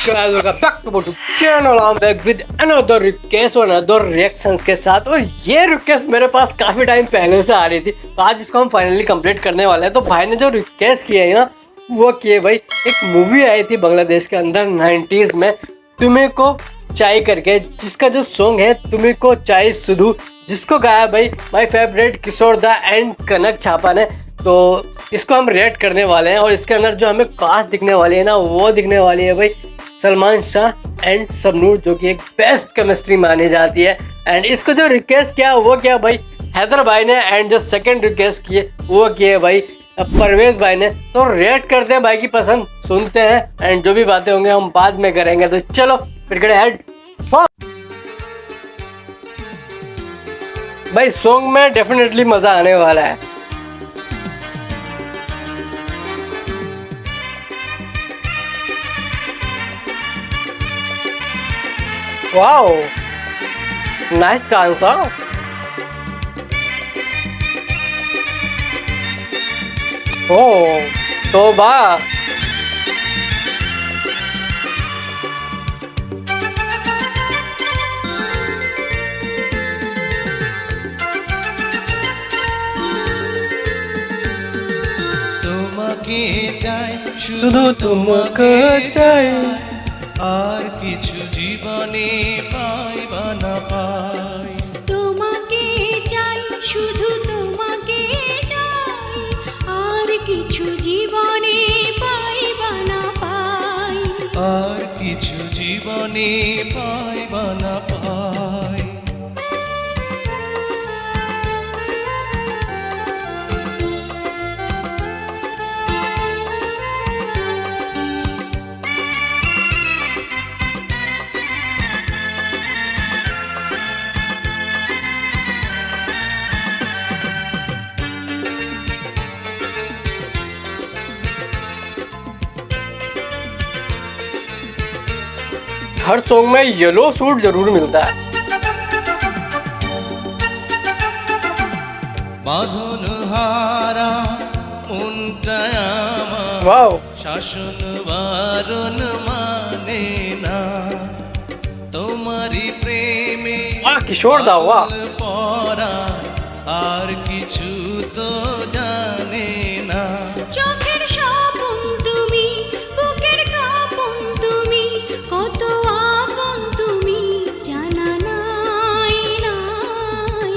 guys, welcome back to YouTube channel. I'm back with another request और another reactions के साथ। और ये रिक्वेस्ट मेरे पास काफ़ी टाइम पहले से आ रही थी, तो आज इसको हम फाइनली कंप्लीट करने वाले हैं। तो भाई ने जो रिक्वेस्ट किया है ना, वो किए भाई, एक मूवी आई थी बांग्लादेश के अंदर 90s में, तुम्हें को चाय करके, जिसका जो सॉन्ग है तुम्हें को चाय सुधू, जिसको गाया भाई माय फेवरेट किशोर दा एंड कनक छापा ने। तो इसको हम रेट करने वाले हैं और इसके अंदर जो हमें कास्ट दिखने वाली है ना, वो दिखने वाली है भाई सलमान शाह एंड सबनूर, जो कि एक बेस्ट केमिस्ट्री मानी जाती है। एंड इसको जो रिक्वेस्ट किया वो क्या भाई हैदर भाई ने, एंड जो सेकंड रिक्वेस्ट किए वो किए भाई परवेज भाई ने। तो रेट करते हैं, भाई की पसंद सुनते हैं एंड जो भी बातें होंगे हम बाद में करेंगे। तो चलो फिर हेड भाई, सॉन्ग में डेफिनेटली मजा आने वाला है। Wow, nice dance. ओ तोबा, তোমাকে চাই শুধু তোমাকে চাই, আর কিছু জীবনে পাইবা না পাই। তোমাকে চাই, শুধু তোমাকে চাই, আর কিছু জীবনে পাইবা না পাই, আর কিছু জীবনে পাইবা না পাই। हर सॉन्ग में येलो सूट जरूर मिलता है। বাঁধন হারা মনটা আমার वाओ, শাসন বারণ মানে না, তোমারই প্রেমে वाह किशोर दा, वाह। পরা আর কিছু তো জানে না। চোখের স্বপন তুমি, বুকের কাঁপন তুমি, কত আপন তুমি জানা নাই নাই।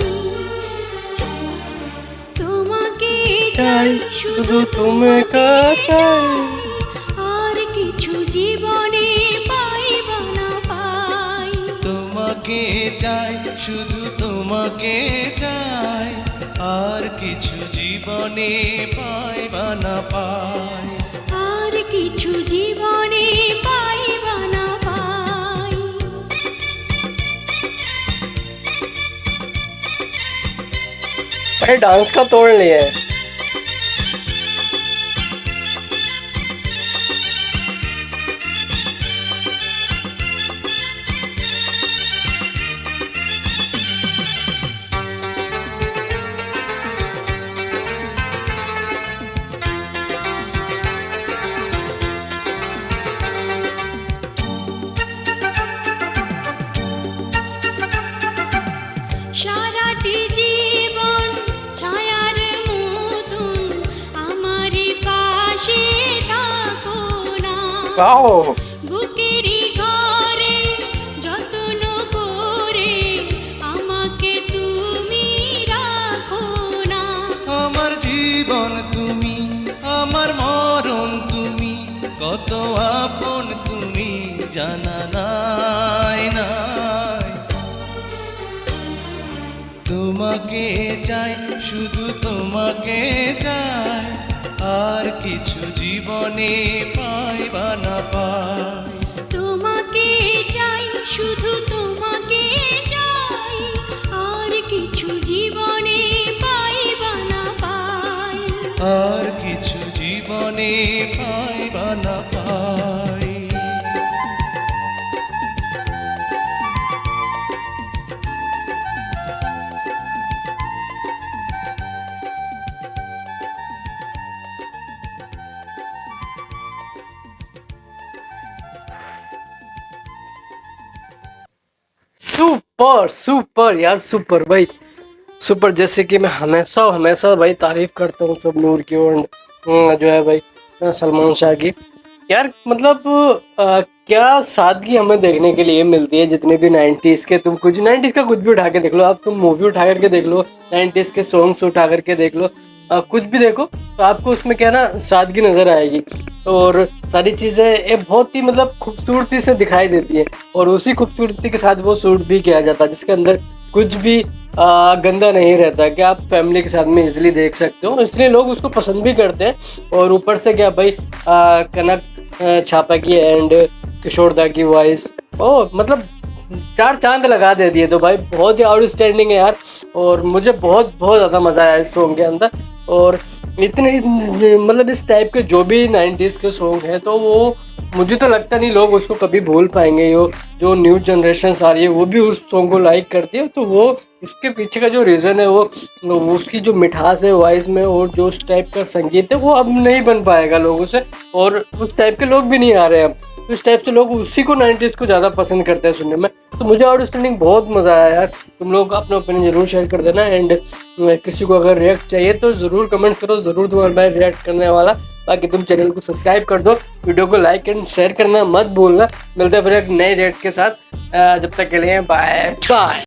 তোমাকে চাই, শুধু তোমাকে চাই, আর কিছু জীবনে পাইবা না পাই। তোমাকে চাই, শুধু তোমাকে চাই, আর কিছু জীবনে পাইবা না পাই। আর কিছু জীবনে পাইবা না পাই। भाई डांस का तोड़ लिए। সারাটি জীবন ছায়ার মতন আমারই পাশে থাকো না, वाओ, বুকেরই ঘরে যত্ন করে আমাকে তুমি রাখো না। আমার জীবন তুমি, আমার মরণ তুমি, কত আপন তুমি জানা নাই নাই। তোমাকে চাই, শুধু তোমাকে চাই, আর কিছু জীবনে পাইবা না পাই। তোমাকে চাই, শুধু তোমাকে চাই, আর কিছু জীবনে পাইবা না পাই, আর কিছু জীবনে পাইবা না পাই। सुपर सुपर यार, सुपर भाई, सुपर। जैसे कि मैं हमेशा हमेशा भाई तारीफ करता हूँ सब नूर की और जो है भाई सलमान शाह की। यार मतलब क्या सादगी हमें देखने के लिए मिलती है। जितने भी 90s के, तुम कुछ 90s का कुछ भी उठा के देख लो, आप तुम मूवी उठा करके देख लो, 90s के सॉन्ग्स उठा करके देख लो, कुछ भी देखो तो आपको उसमें क्या ना सादगी नज़र आएगी। और सारी चीज़ें ये बहुत ही मतलब खूबसूरती से दिखाई देती है, और उसी खूबसूरती के साथ वो शूट भी किया जाता है जिसके अंदर कुछ भी गंदा नहीं रहता, कि आप फैमिली के साथ में इजीली देख सकते हो, इसलिए लोग उसको पसंद भी करते हैं। और ऊपर से क्या भाई कनक छापा की एंड किशोर दा की वॉइस, ओ मतलब चार चांद लगा दे दिए। तो भाई बहुत ही आउटस्टैंडिंग है यार, और मुझे बहुत बहुत ज़्यादा मज़ा आया इस सॉन्ग के अंदर। और इतने मतलब इस टाइप के जो भी 90s के सॉन्ग हैं, तो वो मुझे तो लगता नहीं लोग उसको कभी भूल पाएंगे। जो न्यू जनरेशन आ रही है वो भी उस सॉन्ग को लाइक करती है, तो वो उसके पीछे का जो रीज़न है वो उसकी जो मिठास है वॉइस में, और जो उस टाइप का संगीत है वो अब नहीं बन पाएगा लोगों से, और उस टाइप के लोग भी नहीं आ रहे हैं अब। तो इस टाइप से लोग उसी को 90s को ज़्यादा पसंद करते हैं सुनने में। तो मुझे आउटस्टैंडिंग बहुत मज़ा आया यार। तुम लोग अपना ओपिनियन ज़रूर शेयर कर देना, एंड किसी को अगर रिएक्ट चाहिए तो ज़रूर कमेंट करो, ज़रूर तुम्हारा भाई रिएक्ट करने वाला। बाकी तुम चैनल को सब्सक्राइब कर दो, वीडियो को लाइक एंड शेयर करना मत भूलना। मिलते हैं फिर एक नए रिएक्ट के साथ, जब तक के लिए बाय बाय।